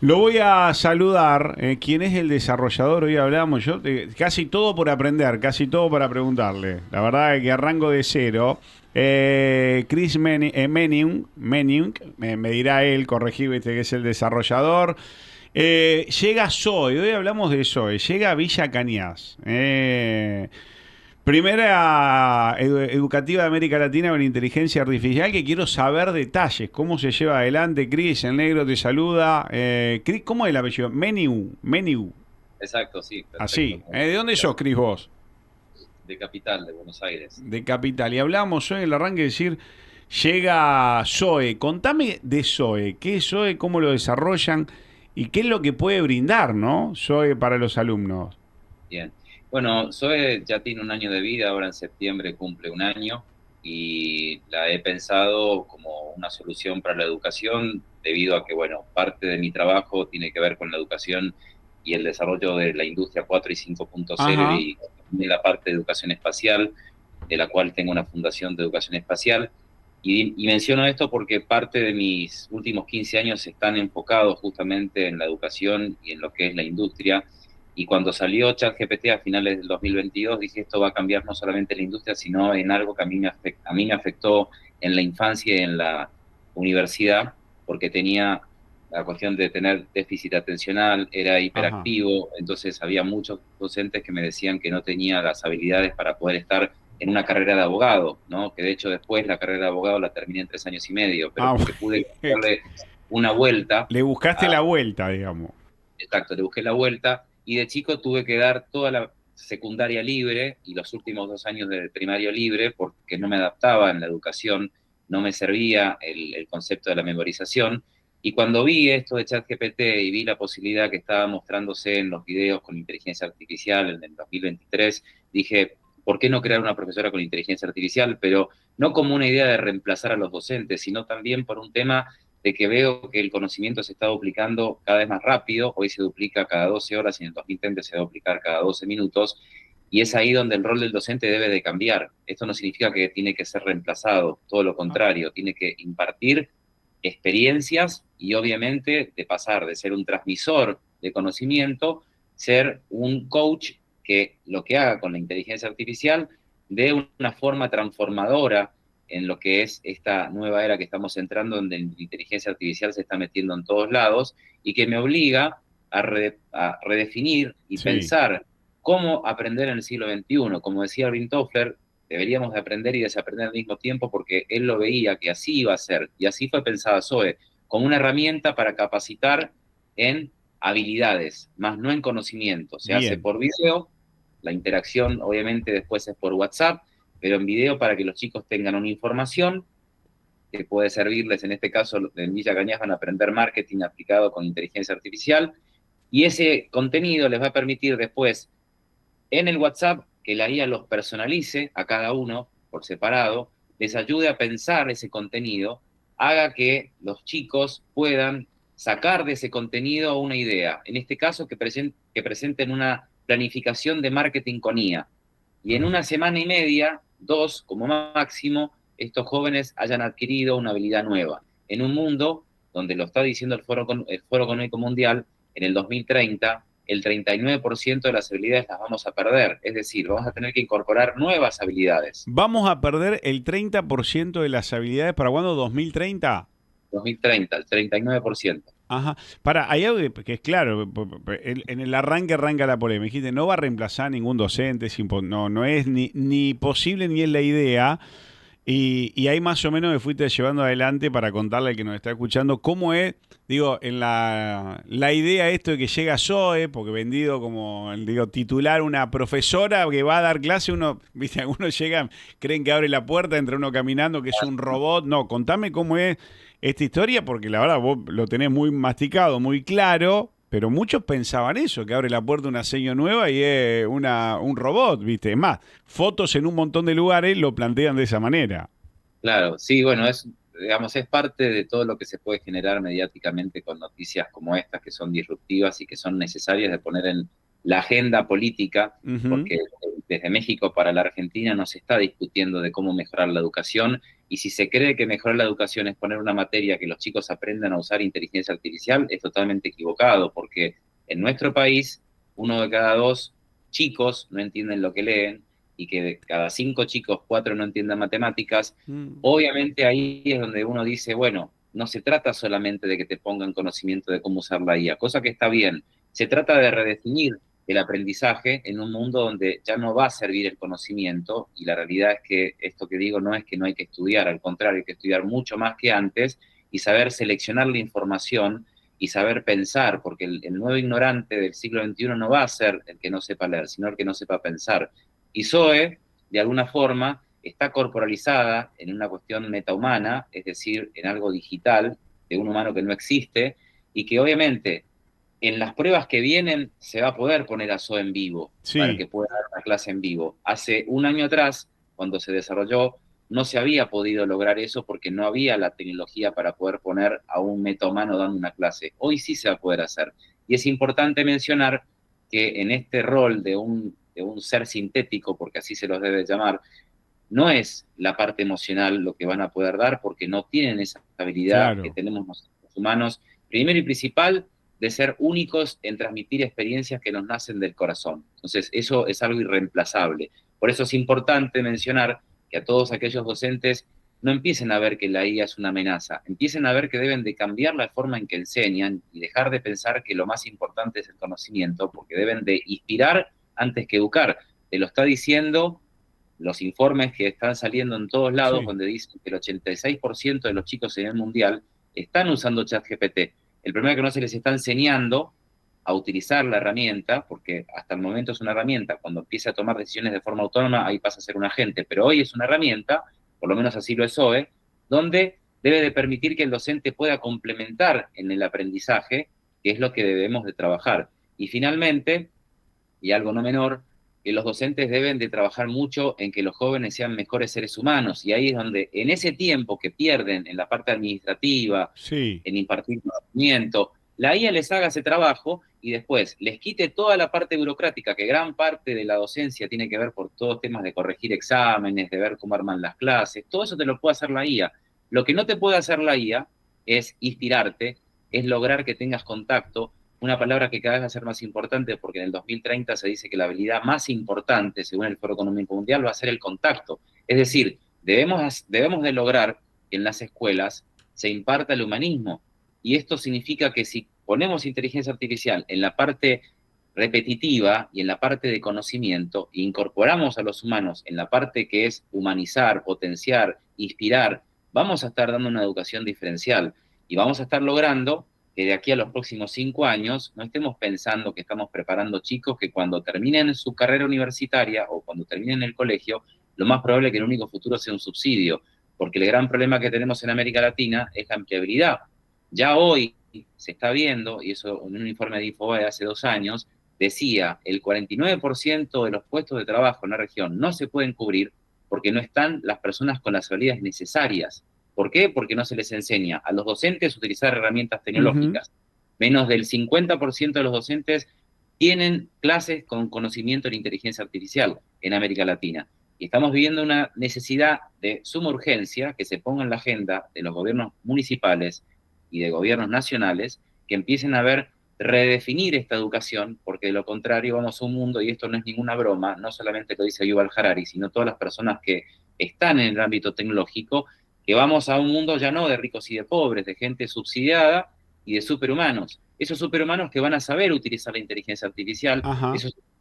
Lo voy a saludar. ¿Quién es el desarrollador? Hoy hablamos yo. Casi todo por aprender, casi todo para preguntarle. La verdad es que arranco de cero. Chris Mening, me dirá él, corregí, viste que es el desarrollador. Llega Zoe, hoy hablamos de Zoe. Llega a Villa Cañas. Primera educativa de América Latina con inteligencia artificial que quiero saber detalles, cómo se lleva adelante. Cris, el negro te saluda. Cris, ¿cómo es el apellido? Meniu, Exacto, sí, perfecto. así. ¿De dónde sos, Cris, vos? De Capital, de Buenos Aires. De Capital. Y hablamos hoy en el arranque de decir, llega Zoe. Contame de Zoe. ¿Qué es Zoe? ¿Cómo lo desarrollan? ¿Y qué es lo que puede brindar, no? Zoe para los alumnos. Bien. Bueno, Zoe ya tiene un año de vida, ahora en septiembre cumple un año y la he pensado como una solución para la educación debido a que, bueno, parte de mi trabajo tiene que ver con la educación y el desarrollo de la industria 4 y 5.0 Ajá, y también la parte de educación espacial, de la cual tengo una fundación de educación espacial. Y menciono esto porque parte de mis últimos 15 años están enfocados justamente en la educación y en lo que es la industria. Y cuando salió ChatGPT a finales del 2022, dije, esto va a cambiar no solamente la industria, sino en algo que a mí me afectó en la infancia y en la universidad, porque tenía la cuestión de tener déficit atencional, era ajá. hiperactivo, entonces había muchos docentes que me decían que no tenía las habilidades para poder estar en una carrera de abogado, ¿no? Que de hecho después la carrera de abogado la terminé en 3 años y medio, pero Ah, porque pude darle una vuelta. le buscaste la vuelta, digamos. Exacto, le busqué la vuelta y de chico tuve que dar toda la secundaria libre y los últimos 2 años de primario libre porque no me adaptaba en la educación, no me servía el concepto de la memorización. Y cuando vi esto de ChatGPT y vi la posibilidad que estaba mostrándose en los videos con inteligencia artificial en el 2023, dije, ¿por qué no crear una profesora con inteligencia artificial? Pero no como una idea de reemplazar a los docentes, sino también por un tema de que veo que el conocimiento se está duplicando cada vez más rápido, hoy se duplica cada 12 horas y en el 2030 se va a duplicar cada 12 minutos, y es ahí donde el rol del docente debe de cambiar. Esto no significa que tiene que ser reemplazado, todo lo contrario, tiene que impartir experiencias y obviamente de pasar de ser un transmisor de conocimiento, ser un coach que lo que haga con la inteligencia artificial de una forma transformadora en lo que es esta nueva era que estamos entrando, donde la inteligencia artificial se está metiendo en todos lados y que me obliga a redefinir y Sí. pensar cómo aprender en el siglo XXI. Como decía Alvin Toffler, deberíamos de aprender y desaprender al mismo tiempo porque él lo veía que así iba a ser y así fue pensada Zoe, como una herramienta para capacitar en habilidades, más no en conocimiento. Se hace Bien. por video, la interacción obviamente después es por WhatsApp, pero en video para que los chicos tengan una información que puede servirles, en este caso en Villa Cañas van a aprender marketing aplicado con inteligencia artificial, y ese contenido les va a permitir después en el WhatsApp que la IA los personalice a cada uno por separado, les ayude a pensar ese contenido, haga que los chicos puedan sacar de ese contenido una idea. En este caso, que presenten una planificación de marketing con IA. Y en una semana y media, dos como máximo, estos jóvenes hayan adquirido una habilidad nueva. En un mundo donde lo está diciendo el Foro Económico Mundial, en el 2030, el 39% de las habilidades las vamos a perder. Es decir, vamos a tener que incorporar nuevas habilidades. Vamos a perder el 30% de las habilidades para cuándo, 2030. 2030, el 39%. Ajá. Para, hay algo que es claro, en el arranque arranca la polémica. Dijiste, no va a reemplazar a ningún docente, no, no es ni posible ni es la idea. Y ahí más o menos me fuiste llevando adelante para contarle al que nos está escuchando cómo es, digo, en la idea esto de que llega Zoe, porque vendido como, digo, titular una profesora que va a dar clase, uno, viste, algunos llegan, creen que abre la puerta, entra uno caminando, que es un robot. No, contame cómo es esta historia, porque la verdad vos lo tenés muy masticado, muy claro. Pero muchos pensaban eso, que abre la puerta una seño nueva y es un robot, ¿viste? Es más, fotos en un montón de lugares lo plantean de esa manera. Claro, sí, bueno, digamos, es parte de todo lo que se puede generar mediáticamente con noticias como estas, que son disruptivas y que son necesarias de poner la agenda política, Ujú. porque desde México para la Argentina no se está discutiendo de cómo mejorar la educación, y si se cree que mejorar la educación es poner una materia que los chicos aprendan a usar inteligencia artificial, es totalmente equivocado, porque en nuestro país, 1 de cada 2 chicos no entienden lo que leen, y que de cada 5 chicos, 4 no entiendan matemáticas. Mm. Obviamente ahí es donde uno dice, bueno, no se trata solamente de que te pongan conocimiento de cómo usar la IA, cosa que está bien. Se trata de redefinir el aprendizaje en un mundo donde ya no va a servir el conocimiento, y la realidad es que esto que digo no es que no hay que estudiar, al contrario, hay que estudiar mucho más que antes y saber seleccionar la información y saber pensar, porque el nuevo ignorante del siglo XXI no va a ser el que no sepa leer, sino el que no sepa pensar. Y Zoe, de alguna forma, está corporalizada en una cuestión metahumana, es decir, en algo digital, de un humano que no existe, y que obviamente en las pruebas que vienen se va a poder poner a Zoe en vivo, para Sí, que pueda dar una clase en vivo. Hace un año atrás, cuando se desarrolló, no se había podido lograr eso porque no había la tecnología para poder poner a un metahumano dando una clase. Hoy sí se va a poder hacer. Y es importante mencionar que en este rol de un ser sintético, porque así se los debe llamar, no es la parte emocional lo que van a poder dar, porque no tienen esa habilidad que claro. tenemos nosotros los humanos, primero y principal, de ser únicos en transmitir experiencias que nos nacen del corazón. Entonces, eso es algo irreemplazable. Por eso es importante mencionar que a todos aquellos docentes no empiecen a ver que la IA es una amenaza, empiecen a ver que deben de cambiar la forma en que enseñan y dejar de pensar que lo más importante es el conocimiento, porque deben de inspirar antes que educar. Te lo está diciendo los informes que están saliendo en todos lados, Sí. donde dicen que el 86% de los chicos en el mundial están usando ChatGPT. El problema es que no se les está enseñando a utilizar la herramienta, porque hasta el momento es una herramienta. Cuando empieza a tomar decisiones de forma autónoma, ahí pasa a ser un agente. Pero hoy es una herramienta, por lo menos así lo es Zoe, donde debe de permitir que el docente pueda complementar en el aprendizaje, que es lo que debemos de trabajar. Y finalmente, y algo no menor, que los docentes deben de trabajar mucho en que los jóvenes sean mejores seres humanos. Y ahí es donde, en ese tiempo que pierden en la parte administrativa, Sí. en impartir conocimiento, la IA les haga ese trabajo y después les quite toda la parte burocrática, que gran parte de la docencia tiene que ver por todos temas de corregir exámenes, de ver cómo arman las clases, todo eso te lo puede hacer la IA. Lo que no te puede hacer la IA es inspirarte, es lograr que tengas contacto, una palabra que cada vez va a ser más importante, porque en el 2030 se dice que la habilidad más importante, según el Foro Económico Mundial, va a ser el contacto. Es decir, debemos de lograr que en las escuelas se imparta el humanismo. Y esto significa que si ponemos inteligencia artificial en la parte repetitiva y en la parte de conocimiento, e incorporamos a los humanos en la parte que es humanizar, potenciar, inspirar, vamos a estar dando una educación diferencial y vamos a estar logrando que de aquí a los próximos 5 años no estemos pensando que estamos preparando chicos que cuando terminen su carrera universitaria o cuando terminen el colegio, lo más probable es que el único futuro sea un subsidio, porque el gran problema que tenemos en América Latina es la empleabilidad. Ya hoy se está viendo, y eso en un informe de Infobae de hace 2 años, decía, el 49% de los puestos de trabajo en la región no se pueden cubrir porque no están las personas con las habilidades necesarias. ¿Por qué? Porque no se les enseña a los docentes a utilizar herramientas Ujú. tecnológicas. Menos del 50% de los docentes tienen clases con conocimiento en inteligencia artificial en América Latina. Y estamos viviendo una necesidad de suma urgencia que se ponga en la agenda de los gobiernos municipales y de gobiernos nacionales, que empiecen a ver redefinir esta educación, porque de lo contrario vamos a un mundo, y esto no es ninguna broma, no solamente lo dice Yuval Harari, sino todas las personas que están en el ámbito tecnológico, que vamos a un mundo ya no de ricos y de pobres, de gente subsidiada y de superhumanos. Esos superhumanos que van a saber utilizar la inteligencia artificial, Ajá.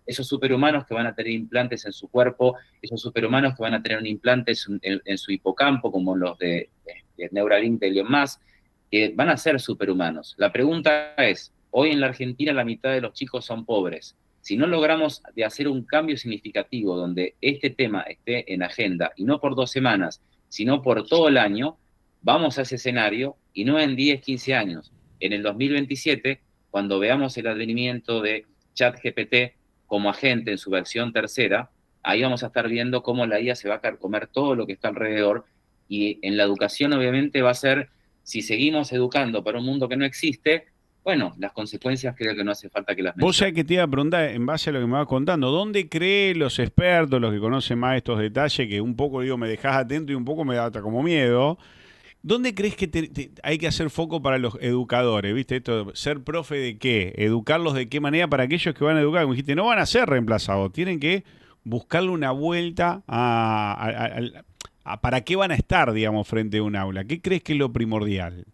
esos superhumanos que van a tener implantes en su cuerpo, esos superhumanos que van a tener un implante en su hipocampo, como los de Neuralink de Elon Musk, que van a ser superhumanos. La pregunta es, hoy en la Argentina la mitad de los chicos son pobres. Si no logramos de hacer un cambio significativo donde este tema esté en agenda, y no por 2 semanas, sino por todo el año, vamos a ese escenario, y no en 10, 15 años. En el 2027, cuando veamos el advenimiento de ChatGPT como agente en su versión tercera, ahí vamos a estar viendo cómo la IA se va a carcomer todo lo que está alrededor, y en la educación obviamente va a ser, si seguimos educando para un mundo que no existe, bueno, las consecuencias creo que no hace falta que las Vos mencione. sabés que te iba a preguntar, en base a lo que me vas contando, ¿dónde creen los expertos, los que conocen más estos detalles, que un poco, digo, me dejás atento y un poco me da hasta como miedo? ¿Dónde crees que hay que hacer foco para los educadores? ¿Viste? Esto, ¿ser profe de qué? ¿Educarlos de qué manera para aquellos que van a educar? Como dijiste, no van a ser reemplazados, tienen que buscarle una vuelta a para qué van a estar, digamos, frente a un aula. ¿Qué crees que es lo primordial?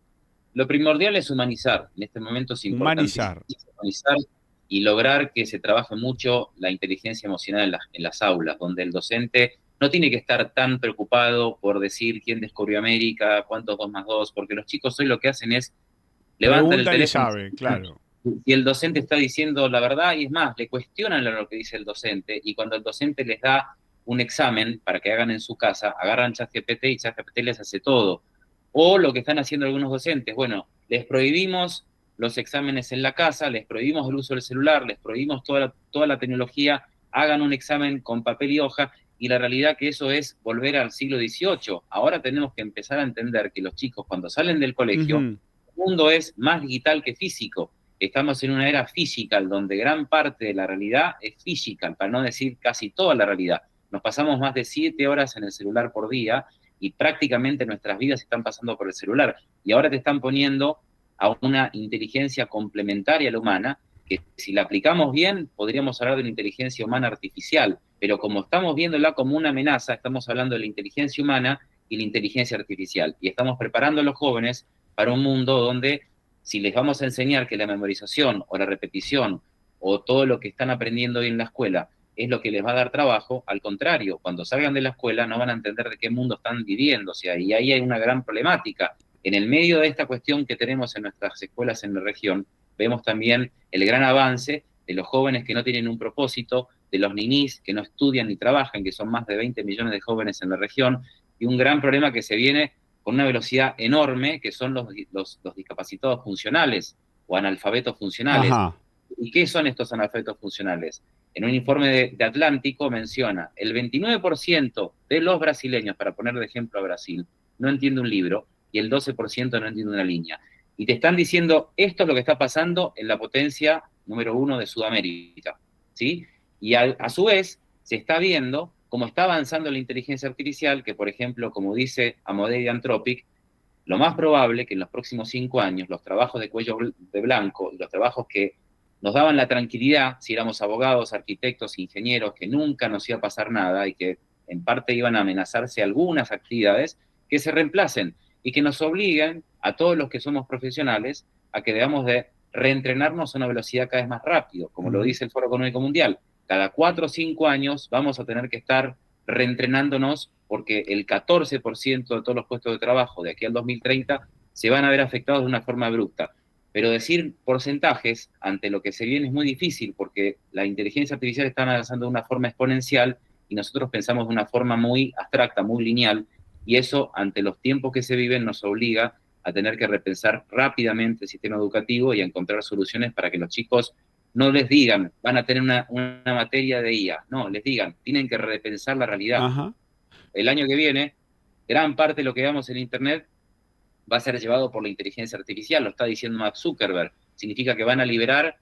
Lo primordial es humanizar. En este momento es importantísimo Humanizar. humanizar y lograr que se trabaje mucho la inteligencia emocional en las aulas, donde el docente no tiene que estar tan preocupado por decir quién descubrió América, cuántos 2 más 2, porque los chicos hoy lo que hacen es levantan el Preguntan y teléfono sabe, claro. y el docente está diciendo la verdad, y es más, le cuestionan lo que dice el docente, y cuando el docente les da un examen para que hagan en su casa, agarran ChatGPT y ChatGPT les hace todo. O lo que están haciendo algunos docentes, bueno, les prohibimos los exámenes en la casa, les prohibimos el uso del celular, les prohibimos toda la tecnología, hagan un examen con papel y hoja, y la realidad que eso es volver al siglo XVIII. Ahora tenemos que empezar a entender que los chicos cuando salen del colegio, Ujú. el mundo es más digital que físico. Estamos en una era física donde gran parte de la realidad es física, para no decir casi toda la realidad. Nos pasamos más de 7 horas en el celular por día y prácticamente nuestras vidas están pasando por el celular. Y ahora te están poniendo a una inteligencia complementaria a la humana, que si la aplicamos bien, podríamos hablar de una inteligencia humana artificial, pero como estamos viéndola como una amenaza, estamos hablando de la inteligencia humana y la inteligencia artificial. Y estamos preparando a los jóvenes para un mundo donde si les vamos a enseñar que la memorización o la repetición o todo lo que están aprendiendo hoy en la escuela es lo que les va a dar trabajo, al contrario, cuando salgan de la escuela no van a entender de qué mundo están viviendo, o sea, y ahí hay una gran problemática. En el medio de esta cuestión que tenemos en nuestras escuelas en la región, vemos también el gran avance de los jóvenes que no tienen un propósito, de los ninis que no estudian ni trabajan, que son más de 20 millones de jóvenes en la región, y un gran problema que se viene con una velocidad enorme, que son los discapacitados funcionales o analfabetos funcionales. Ajá. ¿Y qué son estos analfabetos funcionales? En un informe de Atlántico menciona el 29% de los brasileños, para poner de ejemplo a Brasil, no entiende un libro y el 12% no entiende una línea. Y te están diciendo, esto es lo que está pasando en la potencia número 1 de Sudamérica, ¿sí? Y a su vez se está viendo cómo está avanzando la inteligencia artificial, que por ejemplo, como dice Amodei Anthropic, lo más probable que en los próximos 5 años los trabajos de cuello de blanco y los trabajos que nos daban la tranquilidad, si éramos abogados, arquitectos, ingenieros, que nunca nos iba a pasar nada y que en parte iban a amenazarse algunas actividades, que se reemplacen y que nos obliguen a todos los que somos profesionales a que debamos de reentrenarnos a una velocidad cada vez más rápido, como lo Ujú. dice el Foro Económico Mundial. Cada 4 o 5 años vamos a tener que estar reentrenándonos porque el 14% de todos los puestos de trabajo de aquí al 2030 se van a ver afectados de una forma abrupta. Pero decir porcentajes ante lo que se viene es muy difícil porque la inteligencia artificial está avanzando de una forma exponencial y nosotros pensamos de una forma muy abstracta, muy lineal, y eso ante los tiempos que se viven nos obliga a tener que repensar rápidamente el sistema educativo y a encontrar soluciones para que los chicos no les digan, van a tener una materia de IA, no, les digan, tienen que repensar la realidad. Ajá. El año que viene, gran parte de lo que veamos en Internet va a ser llevado por la inteligencia artificial, lo está diciendo Mark Zuckerberg. Significa que van a liberar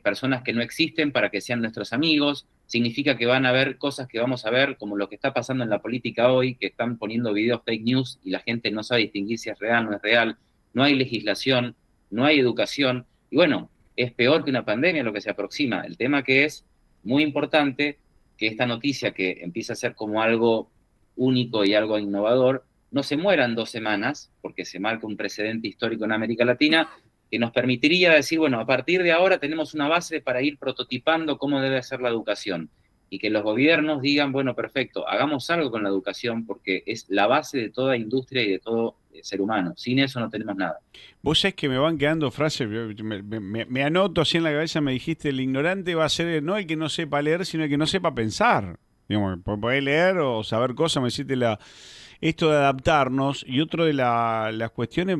personas que no existen para que sean nuestros amigos, significa que van a haber cosas que vamos a ver, como lo que está pasando en la política hoy, que están poniendo videos fake news y la gente no sabe distinguir si es real o no es real, no hay legislación, no hay educación, y bueno, es peor que una pandemia lo que se aproxima. El tema que es muy importante, que esta noticia que empieza a ser como algo único y algo innovador, no se mueran 2 semanas, porque se marca un precedente histórico en América Latina, que nos permitiría decir, bueno, a partir de ahora tenemos una base para ir prototipando cómo debe ser la educación y que los gobiernos digan, bueno, perfecto, hagamos algo con la educación porque es la base de toda industria y de todo ser humano. Sin eso no tenemos nada. Vos sabés que me van quedando frases, me anoto así en la cabeza, me dijiste, el ignorante va a ser no el que no sepa leer, sino el que no sepa pensar. Digamos, podés leer o saber cosas, me hiciste esto de adaptarnos y otro de las cuestiones,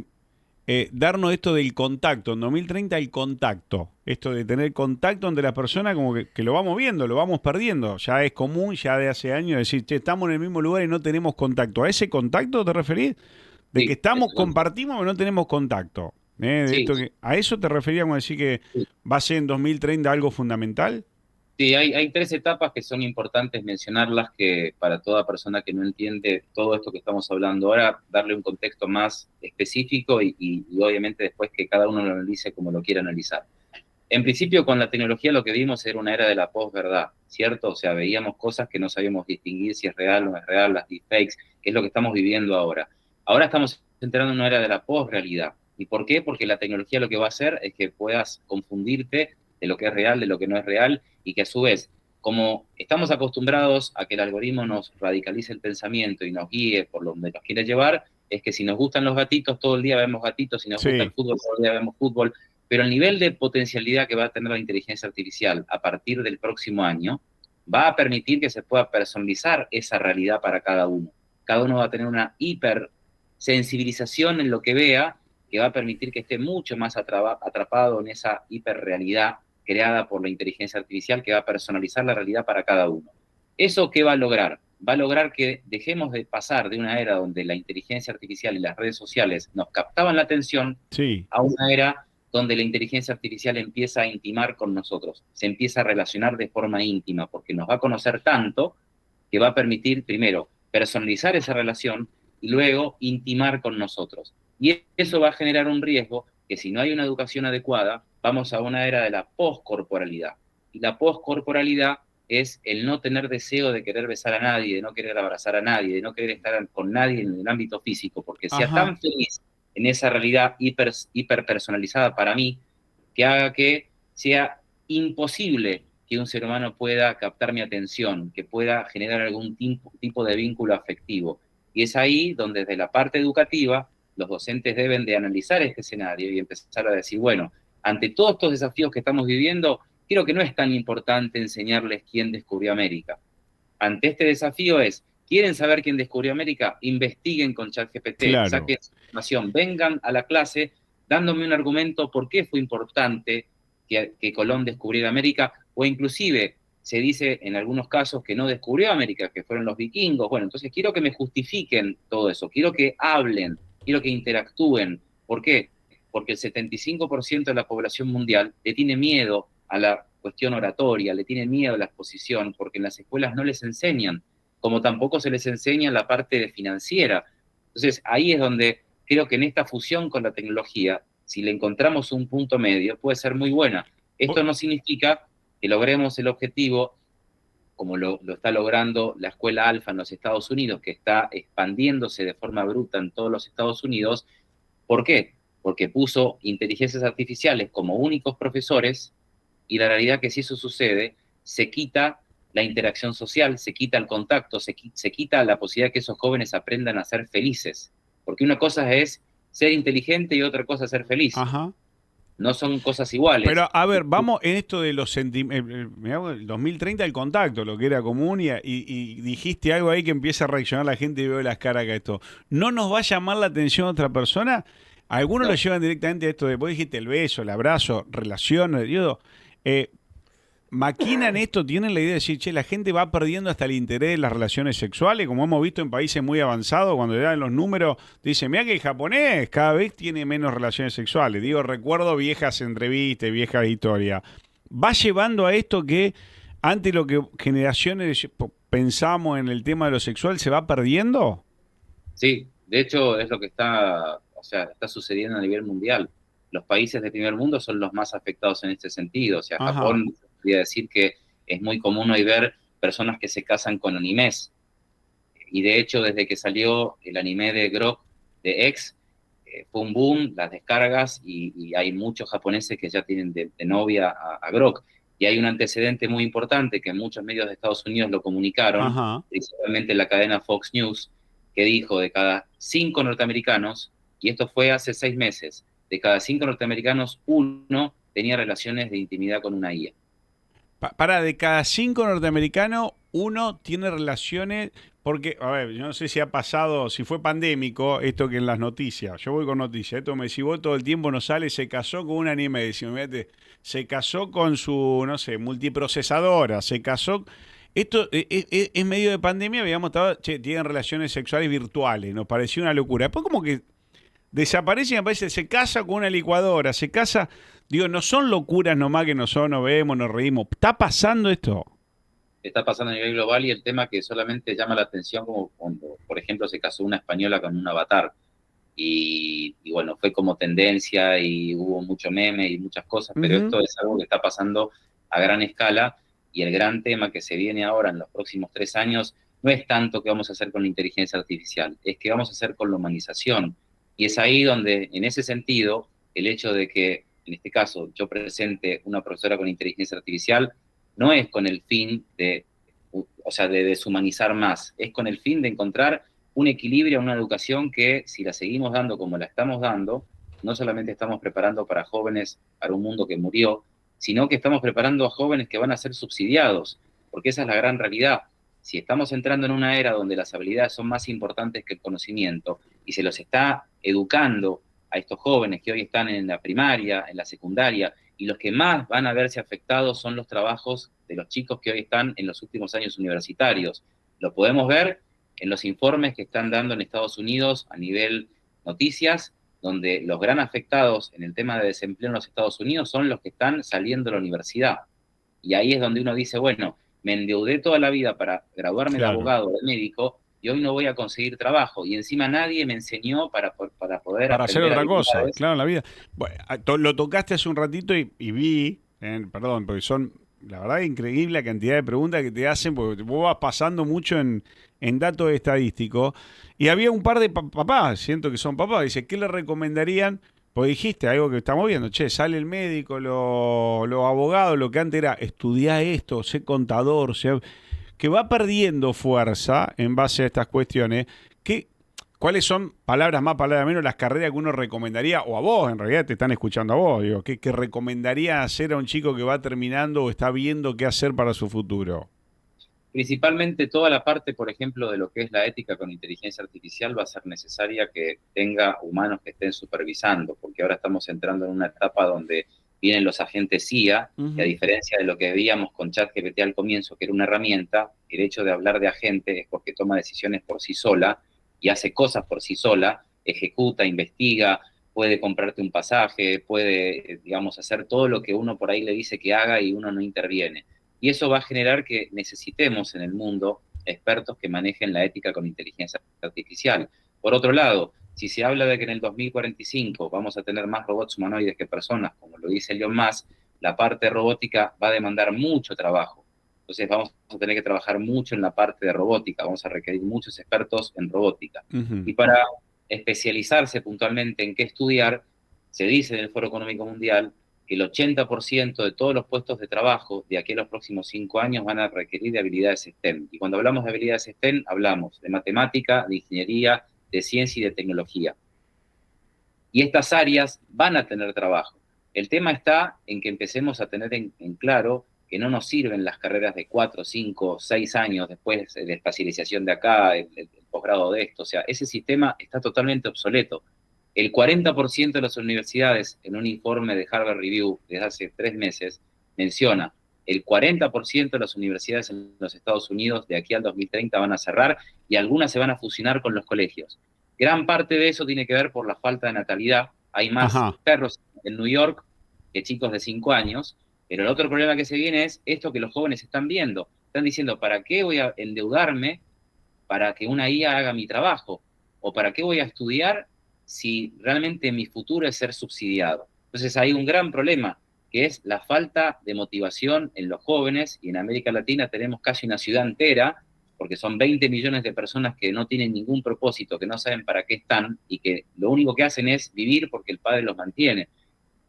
darnos esto del contacto, en 2030 el contacto, esto de tener contacto entre las personas como que lo vamos viendo, lo vamos perdiendo, ya es común, ya de hace años decir, che, estamos en el mismo lugar y no tenemos contacto. ¿A ese contacto te referís? De que Sí, estamos, eso son compartimos pero no tenemos contacto. De Sí, esto ¿a eso te referías cuando decís que sí. va a ser en 2030 algo fundamental? Sí, hay tres etapas que son importantes mencionarlas que para toda persona que no entiende todo esto que estamos hablando ahora, darle un contexto más específico y obviamente después que cada uno lo analice como lo quiera analizar. En principio, con la tecnología lo que vimos era una era de la posverdad, ¿cierto? O sea, veíamos cosas que no sabíamos distinguir si es real o no es real, las deepfakes, que es lo que estamos viviendo ahora. Ahora estamos entrando en una era de la posrealidad. ¿Y por qué? Porque la tecnología lo que va a hacer es que puedas confundirte de lo que es real, de lo que no es real, y que a su vez, como estamos acostumbrados a que el algoritmo nos radicalice el pensamiento y nos guíe por donde nos quiere llevar, es que si nos gustan los gatitos, todo el día vemos gatitos, si nos gusta el Sí. fútbol, todo el día vemos fútbol, pero el nivel de potencialidad que va a tener la inteligencia artificial a partir del próximo año va a permitir que se pueda personalizar esa realidad para cada uno. Cada uno va a tener una hipersensibilización en lo que vea, que va a permitir que esté mucho más atrapado en esa hiperrealidad creada por la inteligencia artificial que va a personalizar la realidad para cada uno. ¿Eso qué va a lograr? Va a lograr que dejemos de pasar de una era donde la inteligencia artificial y las redes sociales nos captaban la atención Sí. a una era donde la inteligencia artificial empieza a intimar con nosotros, se empieza a relacionar de forma íntima, porque nos va a conocer tanto que va a permitir, primero, personalizar esa relación y luego intimar con nosotros. Y eso va a generar un riesgo que si no hay una educación adecuada, vamos a una era de la poscorporalidad. Y la poscorporalidad es el no tener deseo de querer besar a nadie, de no querer abrazar a nadie, de no querer estar con nadie en el ámbito físico, porque sea Ajá. tan feliz en esa realidad hiper personalizada para mí, que haga que sea imposible que un ser humano pueda captar mi atención, que pueda generar algún tipo de vínculo afectivo. Y es ahí donde desde la parte educativa los docentes deben de analizar este escenario y empezar a decir, bueno, ante todos estos desafíos que estamos viviendo, creo que no es tan importante enseñarles quién descubrió América. Ante este desafío es, ¿quieren saber quién descubrió América? Investiguen con ChatGPT, Claro. saquen información, vengan a la clase dándome un argumento por qué fue importante que Colón descubriera América, o inclusive se dice en algunos casos que no descubrió América, que fueron los vikingos. Bueno, entonces quiero que me justifiquen todo eso, quiero que hablen, quiero que interactúen. ¿Por qué? Porque el 75% de la población mundial le tiene miedo a la cuestión oratoria, le tiene miedo a la exposición, porque en las escuelas no les enseñan, como tampoco se les enseña la parte de financiera. Entonces, ahí es donde creo que en esta fusión con la tecnología, si le encontramos un punto medio, puede ser muy buena. Esto no significa que logremos el objetivo como lo está logrando la escuela Alfa en los Estados Unidos, que está expandiéndose de forma bruta en todos los Estados Unidos. ¿Por qué? Porque puso inteligencias artificiales como únicos profesores y la realidad que si eso sucede, se quita la interacción social, se quita el contacto, se quita la posibilidad de que esos jóvenes aprendan a ser felices. Porque una cosa es ser inteligente y otra cosa es ser feliz. Ajá. No son cosas iguales. Pero a ver, vamos en esto de los sentimientos. El 2030 el contacto, lo que era común, y dijiste algo ahí que empieza a reaccionar la gente y veo las caras que esto. ¿No nos va a llamar la atención otra persona? Algunos lo No, llevan directamente a esto de, vos dijiste el beso, el abrazo, relación, digo, eh, maquinan esto, tienen la idea de decir, che, la gente va perdiendo hasta el interés en las relaciones sexuales, como hemos visto en países muy avanzados, cuando le dan los números, dicen, mira que el japonés cada vez tiene menos relaciones sexuales. Digo, recuerdo viejas entrevistas, viejas historias. Va llevando a esto que antes lo que generaciones pensamos en el tema de lo sexual se va perdiendo. sí, de hecho es lo que está, o sea, está sucediendo a nivel mundial. Los países de primer mundo son los más afectados en este sentido. O sea, Ajá. Japón, podría decir que es muy común hoy ver personas que se casan con animes. Y de hecho, desde que salió el anime de Grok, de X, fue un boom, las descargas, y hay muchos japoneses que ya tienen de novia a Grok. Y hay un antecedente muy importante que muchos medios de Estados Unidos lo comunicaron, Ajá. principalmente la cadena Fox News, que dijo de cada 5 norteamericanos, y esto fue hace 6 meses, de cada 5 norteamericanos, uno tenía relaciones de intimidad con una IA. Para, de cada 5 norteamericanos, uno tiene relaciones, porque, a ver, yo no sé si ha pasado, si fue pandémico, esto que en las noticias, yo voy con noticias, esto me decís, vos todo el tiempo no sale, se casó con un anime, decimos, mirate, se casó con su, no sé, multiprocesadora, se casó, esto es medio de pandemia, habíamos estado, che, tienen relaciones sexuales virtuales, nos pareció una locura. Después como que desaparece y aparece, se casa con una licuadora, se casa, digo, no son locuras nomás que nosotros nos vemos, nos reímos, está pasando esto. Está pasando a nivel global y el tema que solamente llama la atención como cuando, por ejemplo, se casó una española con un avatar y bueno, fue como tendencia y hubo mucho meme y muchas cosas, pero Ujú. esto es algo que está pasando a gran escala y el gran tema que se viene ahora en los próximos 3 años no es tanto qué vamos a hacer con la inteligencia artificial, es qué vamos a hacer con la humanización. Y es ahí donde, en ese sentido, el hecho de que, en este caso, yo presente una profesora con inteligencia artificial, no es con el fin de, o sea, de deshumanizar más, es con el fin de encontrar un equilibrio, una educación que si la seguimos dando como la estamos dando, no solamente estamos preparando para jóvenes para un mundo que murió, sino que estamos preparando a jóvenes que van a ser subsidiados, porque esa es la gran realidad. Si estamos entrando en una era donde las habilidades son más importantes que el conocimiento y se los está educando a estos jóvenes que hoy están en la primaria, en la secundaria, y los que más van a verse afectados son los trabajos de los chicos que hoy están en los últimos años universitarios. Lo podemos ver en los informes que están dando en Estados Unidos a nivel noticias, donde los gran afectados en el tema de desempleo en los Estados Unidos son los que están saliendo de la universidad. Y ahí es donde uno dice, bueno, me endeudé toda la vida para graduarme de Claro. abogado o de médico y hoy no voy a conseguir trabajo. Y encima nadie me enseñó para poder Para hacer aprender otra cosa, habilidades. claro, en la vida. Bueno, lo tocaste hace un ratito y vi, perdón, porque son, la verdad, increíble la cantidad de preguntas que te hacen, porque vos vas pasando mucho en datos estadísticos. Y había un par de papás, siento que son papás, dice, ¿qué le recomendarían? Pues dijiste algo que estamos viendo, che, sale el médico, los abogados, lo que antes era estudiar esto, ser contador, que va perdiendo fuerza en base a estas cuestiones. ¿Qué, ¿Cuáles son, palabras más, palabras menos, las carreras que uno recomendaría, o a vos, en realidad te están escuchando a vos, digo, que recomendaría hacer a un chico que va terminando o está viendo qué hacer para su futuro? Principalmente toda la parte, por ejemplo, de lo que es la ética con inteligencia artificial va a ser necesaria que tenga humanos que estén supervisando, porque ahora estamos entrando en una etapa donde vienen los agentes IA, y a Ujú. diferencia de lo que veíamos con ChatGPT al comienzo, que era una herramienta, el hecho de hablar de agente es porque toma decisiones por sí sola y hace cosas por sí sola, ejecuta, investiga, puede comprarte un pasaje, puede, digamos, hacer todo lo que uno por ahí le dice que haga y uno no interviene. Y eso va a generar que necesitemos en el mundo expertos que manejen la ética con inteligencia artificial. Por otro lado, si se habla de que en el 2045 vamos a tener más robots humanoides que personas, como lo dice Elon Musk, la parte robótica va a demandar mucho trabajo. Entonces vamos a tener que trabajar mucho en la parte de robótica, vamos a requerir muchos expertos en robótica. Ujú. Y para especializarse puntualmente en qué estudiar, se dice en el Foro Económico Mundial que el 80% de todos los puestos de trabajo de aquí a los próximos 5 años van a requerir de habilidades STEM. Y cuando hablamos de habilidades STEM, hablamos de matemática, de ingeniería, de ciencia y de tecnología. Y estas áreas van a tener trabajo. El tema está en que empecemos a tener en claro que no nos sirven las carreras de 4, 5, 6 años después de especialización de acá, el posgrado de esto. O sea, ese sistema está totalmente obsoleto. El 40% de las universidades, en un informe de Harvard Review desde hace 3 meses, menciona el 40% de las universidades en los Estados Unidos de aquí al 2030 van a cerrar y algunas se van a fusionar con los colegios. Gran parte de eso tiene que ver por la falta de natalidad. Hay más Ajá. perros en New York que chicos de 5 años, pero el otro problema que se viene es esto que los jóvenes están viendo. Están diciendo, ¿para qué voy a endeudarme para que una IA haga mi trabajo? ¿O para qué voy a estudiar si realmente mi futuro es ser subsidiado? Entonces hay un gran problema, que es la falta de motivación en los jóvenes, y en América Latina tenemos casi una ciudad entera, porque son 20 millones de personas que no tienen ningún propósito, que no saben para qué están, y que lo único que hacen es vivir porque el padre los mantiene.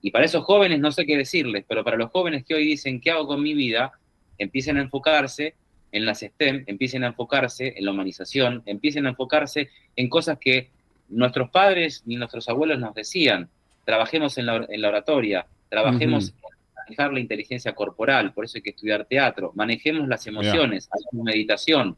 Y para esos jóvenes no sé qué decirles, pero para los jóvenes que hoy dicen, ¿qué hago con mi vida? Empiecen a enfocarse en las STEM, empiecen a enfocarse en la humanización, empiecen a enfocarse en cosas que nuestros padres ni nuestros abuelos nos decían. Trabajemos en la oratoria, Ujú. trabajemos en manejar la inteligencia corporal, por eso hay que estudiar teatro, manejemos las Mirá. emociones, hagamos meditación,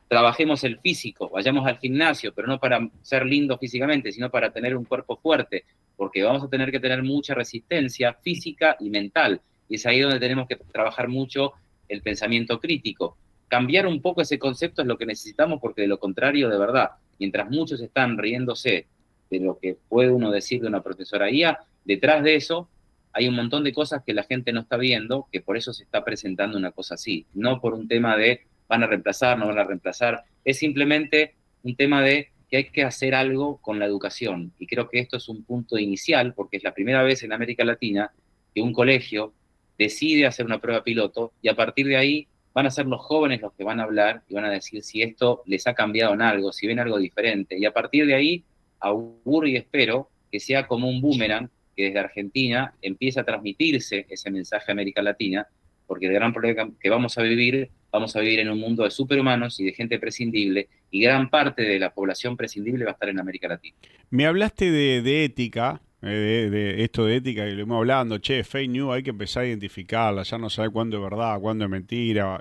trabajemos el físico, vayamos al gimnasio, pero no para ser lindo físicamente, sino para tener un cuerpo fuerte, porque vamos a tener que tener mucha resistencia física y mental. Y es ahí donde tenemos que trabajar mucho el pensamiento crítico. Cambiar un poco ese concepto es lo que necesitamos, porque de lo contrario, de verdad, mientras muchos están riéndose de lo que puede uno decir de una profesora IA, detrás de eso hay un montón de cosas que la gente no está viendo, que por eso se está presentando una cosa así, no por un tema de van a reemplazar, no van a reemplazar, es simplemente un tema de que hay que hacer algo con la educación. Y creo que esto es un punto inicial, porque es la primera vez en América Latina que un colegio decide hacer una prueba piloto y a partir de ahí van a ser los jóvenes los que van a hablar y van a decir si esto les ha cambiado en algo, si ven algo diferente. Y a partir de ahí, auguro y espero que sea como un boomerang que desde Argentina empiece a transmitirse ese mensaje a América Latina, porque el gran problema que vamos a vivir en un mundo de superhumanos y de gente prescindible, y gran parte de la población prescindible va a estar en América Latina. Me hablaste de ética, de esto de ética, y lo hemos hablando, che, fake news, hay que empezar a identificarla, ya no sabe cuándo es verdad, cuándo es mentira.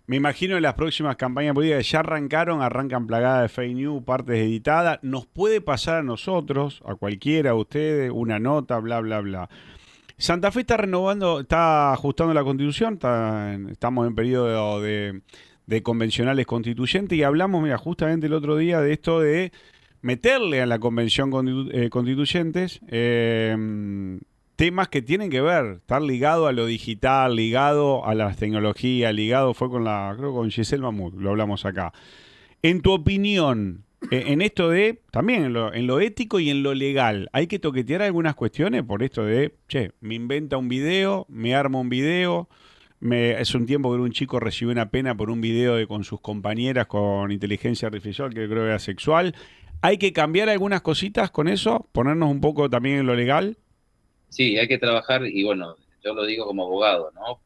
Me imagino en las próximas campañas políticas ya arrancan plagadas de fake news, partes editadas. Nos puede pasar a nosotros, a cualquiera, a ustedes, una nota, bla, bla, bla. Santa Fe está renovando, está ajustando la constitución, estamos en periodo de convencionales constituyentes y hablamos, mira, justamente el otro día de esto de meterle a la convención constituyentes temas que tienen que ver, estar ligado a lo digital, ligado a las tecnologías, ligado, fue creo con Giselle Mamut, lo hablamos acá. En tu opinión, en esto de, también en lo ético y en lo legal, ¿hay que toquetear algunas cuestiones por esto de, che, me inventa un video, me arma un video, es un tiempo que un chico recibió una pena por un video con sus compañeras con inteligencia artificial, que creo que era sexual? ¿Hay que cambiar algunas cositas con eso? ¿Ponernos un poco también en lo legal? Sí, hay que trabajar, y bueno, yo lo digo como abogado, ¿no?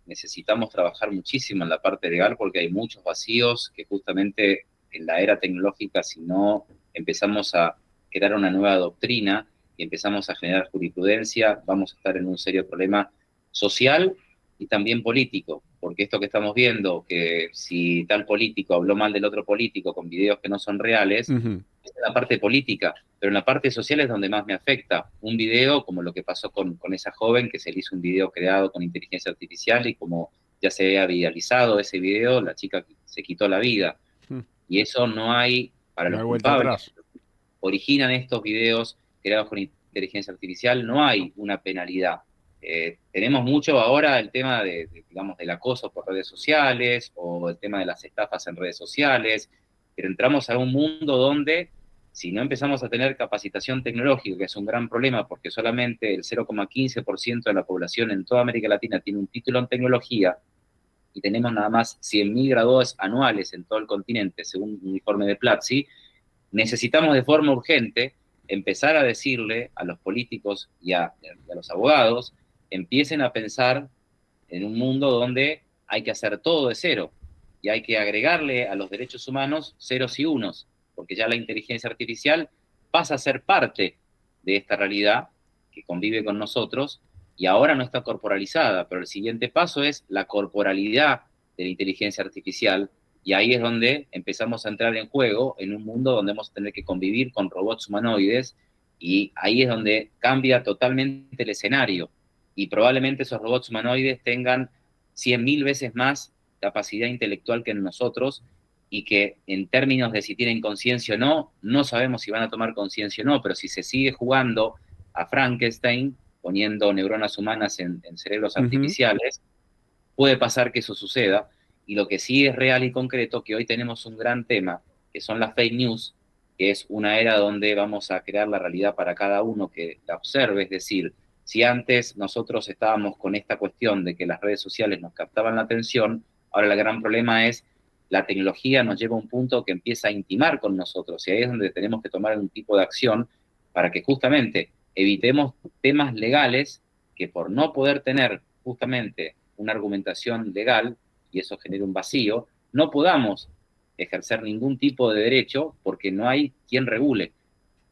Necesitamos trabajar muchísimo en la parte legal porque hay muchos vacíos que justamente en la era tecnológica, si no empezamos a crear una nueva doctrina y empezamos a generar jurisprudencia, vamos a estar en un serio problema social y también político, porque esto que estamos viendo, que si tal político habló mal del otro político con videos que no son reales, Ujú. es la parte política, pero en la parte social es donde más me afecta. Un video, como lo que pasó con esa joven, que se le hizo un video creado con inteligencia artificial y como ya se había viralizado ese video, la chica se quitó la vida. Mm. Y eso no hay, para No los hay vuelta culpables, atrás. originan estos videos creados con inteligencia artificial, no hay una penalidad. Tenemos mucho ahora el tema digamos, del acoso por redes sociales o el tema de las estafas en redes sociales, pero entramos a un mundo donde si no empezamos a tener capacitación tecnológica, que es un gran problema porque solamente el 0,15% de la población en toda América Latina tiene un título en tecnología y tenemos nada más 100.000 graduados anuales en todo el continente, según un informe de Platzi, necesitamos de forma urgente empezar a decirle a los políticos y a los abogados, empiecen a pensar en un mundo donde hay que hacer todo de cero y hay que agregarle a los derechos humanos ceros y unos, porque ya la inteligencia artificial pasa a ser parte de esta realidad que convive con nosotros y ahora no está corporalizada, pero el siguiente paso es la corporalidad de la inteligencia artificial y ahí es donde empezamos a entrar en juego en un mundo donde vamos a tener que convivir con robots humanoides y ahí es donde cambia totalmente el escenario y probablemente esos robots humanoides tengan 100.000 veces más capacidad intelectual que nosotros y que en términos de si tienen conciencia o no, no sabemos si van a tomar conciencia o no, pero si se sigue jugando a Frankenstein, poniendo neuronas humanas en cerebros Ujú. artificiales, puede pasar que eso suceda. Y lo que sí es real y concreto, que hoy tenemos un gran tema, que son las fake news, que es una era donde vamos a crear la realidad para cada uno que la observe, es decir, si antes nosotros estábamos con esta cuestión de que las redes sociales nos captaban la atención, ahora el gran problema es la tecnología nos lleva a un punto que empieza a intimar con nosotros y ahí es donde tenemos que tomar un tipo de acción para que justamente evitemos temas legales que por no poder tener justamente una argumentación legal y eso genera un vacío, no podamos ejercer ningún tipo de derecho porque no hay quien regule.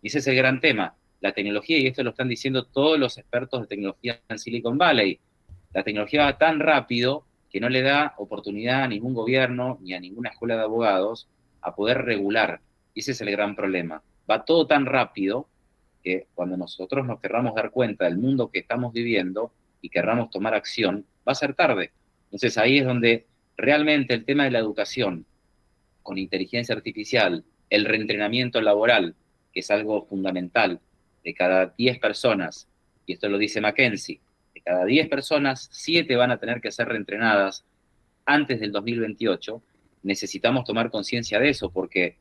Y ese es el gran tema. La tecnología, y esto lo están diciendo todos los expertos de tecnología en Silicon Valley, la tecnología va tan rápido que no le da oportunidad a ningún gobierno ni a ninguna escuela de abogados a poder regular. Y ese es el gran problema. Va todo tan rápido que cuando nosotros nos querramos dar cuenta del mundo que estamos viviendo y querramos tomar acción, va a ser tarde. Entonces ahí es donde realmente el tema de la educación con inteligencia artificial, el reentrenamiento laboral, que es algo fundamental. De cada 10 personas, y esto lo dice McKenzie, de cada 10 personas, 7 van a tener que ser reentrenadas antes del 2028. Necesitamos tomar conciencia de eso, porque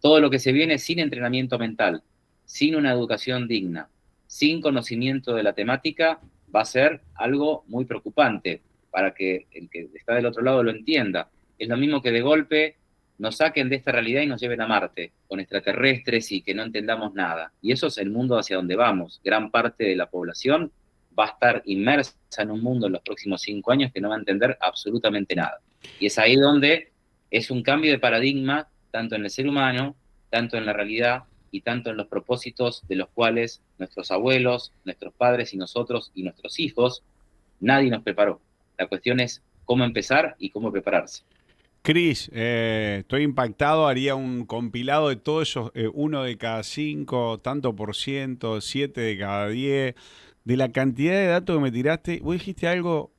todo lo que se viene sin entrenamiento mental, sin una educación digna, sin conocimiento de la temática, va a ser algo muy preocupante para que el que está del otro lado lo entienda. Es lo mismo que de golpe nos saquen de esta realidad y nos lleven a Marte, con extraterrestres y que no entendamos nada. Y eso es el mundo hacia donde vamos. Gran parte de la población va a estar inmersa en un mundo en los próximos 5 años que no va a entender absolutamente nada. Y es ahí donde es un cambio de paradigma, tanto en el ser humano, tanto en la realidad y tanto en los propósitos de los cuales nuestros abuelos, nuestros padres y nosotros y nuestros hijos, nadie nos preparó. La cuestión es cómo empezar y cómo prepararse. Cris, estoy impactado, haría un compilado de todos esos, 1 de cada 5, tanto por ciento, 7 de cada 10, de la cantidad de datos que me tiraste. Vos dijiste algo,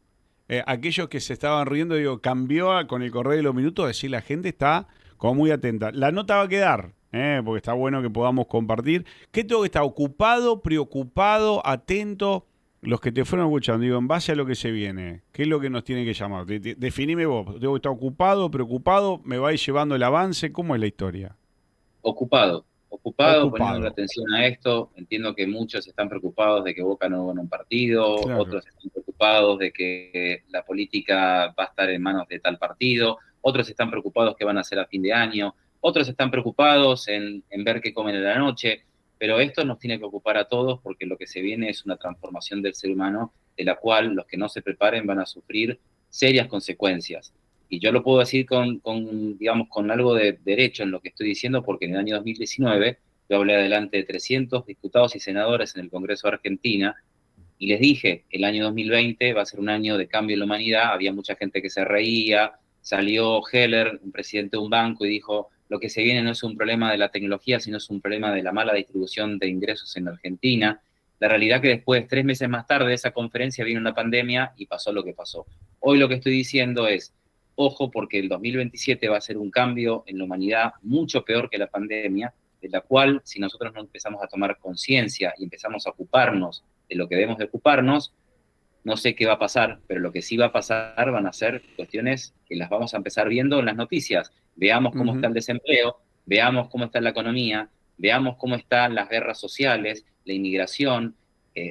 aquellos que se estaban riendo, digo, cambió con el correr de los minutos, es decir, la gente está como muy atenta. La nota va a quedar, porque está bueno que podamos compartir. ¿Qué tengo que estar ocupado, preocupado, atento? Los que te fueron escuchando, digo, en base a lo que se viene, ¿qué es lo que nos tiene que llamar? Definime vos, ¿debo estar ocupado, preocupado? ¿Me vais llevando el avance? ¿Cómo es la historia? Ocupado, poniendo la Ocupado, atención a esto. Entiendo que muchos están preocupados de que Boca no gane un partido, claro. otros están preocupados de que la política va a estar en manos de tal partido, otros están preocupados que van a hacer a fin de año, otros están preocupados en ver qué comen en la noche, pero esto nos tiene que ocupar a todos porque lo que se viene es una transformación del ser humano de la cual los que no se preparen van a sufrir serias consecuencias. Y yo lo puedo decir digamos, con algo de derecho en lo que estoy diciendo, porque en el año 2019 yo hablé adelante de 300 diputados y senadores en el Congreso de Argentina y les dije, el año 2020 va a ser un año de cambio en la humanidad. Había mucha gente que se reía, salió Heller, un presidente de un banco, y dijo, lo que se viene no es un problema de la tecnología, sino es un problema de la mala distribución de ingresos en Argentina. La realidad que después, 3 meses más tarde de esa conferencia, vino una pandemia y pasó lo que pasó. Hoy lo que estoy diciendo es, ojo, porque el 2027 va a ser un cambio en la humanidad mucho peor que la pandemia, de la cual, si nosotros no empezamos a tomar conciencia y empezamos a ocuparnos de lo que debemos de ocuparnos, no sé qué va a pasar, pero lo que sí va a pasar van a ser cuestiones que las vamos a empezar viendo en las noticias. Veamos cómo está Ujú. el desempleo, veamos cómo está la economía, veamos cómo están las guerras sociales, la inmigración,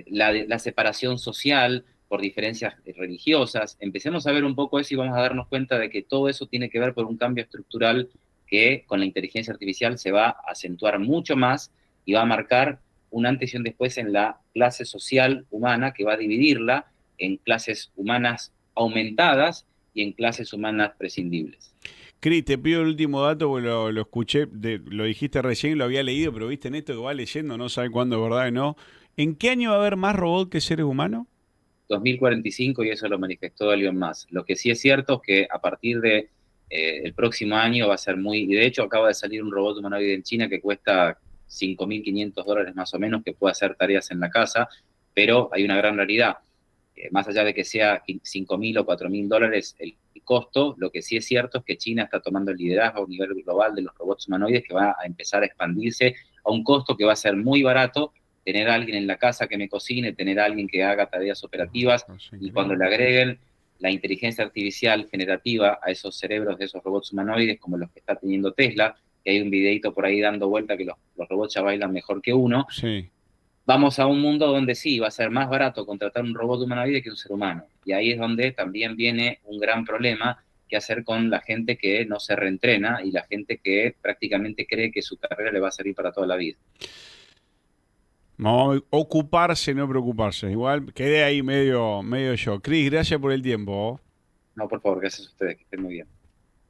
la separación social por diferencias religiosas. Empecemos a ver un poco eso y vamos a darnos cuenta de que todo eso tiene que ver con un cambio estructural que con la inteligencia artificial se va a acentuar mucho más y va a marcar un antes y un después en la clase social humana, que va a dividirla en clases humanas aumentadas y en clases humanas prescindibles. Cris, te pido el último dato, porque lo escuché, lo dijiste recién, lo había leído, pero viste en esto que va leyendo, no sabe cuándo es verdad o no. ¿En qué año va a haber más robots que seres humanos? 2045, y eso lo manifestó Elon Musk. Lo que sí es cierto es que a partir de el próximo año va a ser muy... Y de hecho acaba de salir un robot humanoide en China que cuesta $5.500 más o menos, que puede hacer tareas en la casa, pero hay una gran realidad. Más allá de que sea 5.000 o 4.000 dólares el costo, lo que sí es cierto es que China está tomando el liderazgo a nivel global de los robots humanoides, que va a empezar a expandirse a un costo que va a ser muy barato. Tener a alguien en la casa que me cocine, tener a alguien que haga tareas operativas, Es y cuando increíble. le agreguen la inteligencia artificial generativa a esos cerebros de esos robots humanoides, como los que está teniendo Tesla, que hay un videito por ahí dando vuelta que los robots ya bailan mejor que uno, Sí. vamos a un mundo donde sí, va a ser más barato contratar un robot humanoide que un ser humano. Y ahí es donde también viene un gran problema que hacer con la gente que no se reentrena y la gente que prácticamente cree que su carrera le va a servir para toda la vida. Vamos a ocuparse, no preocuparse. Igual quedé ahí medio yo. Cris, gracias por el tiempo. No, por favor, gracias a ustedes, que estén muy bien.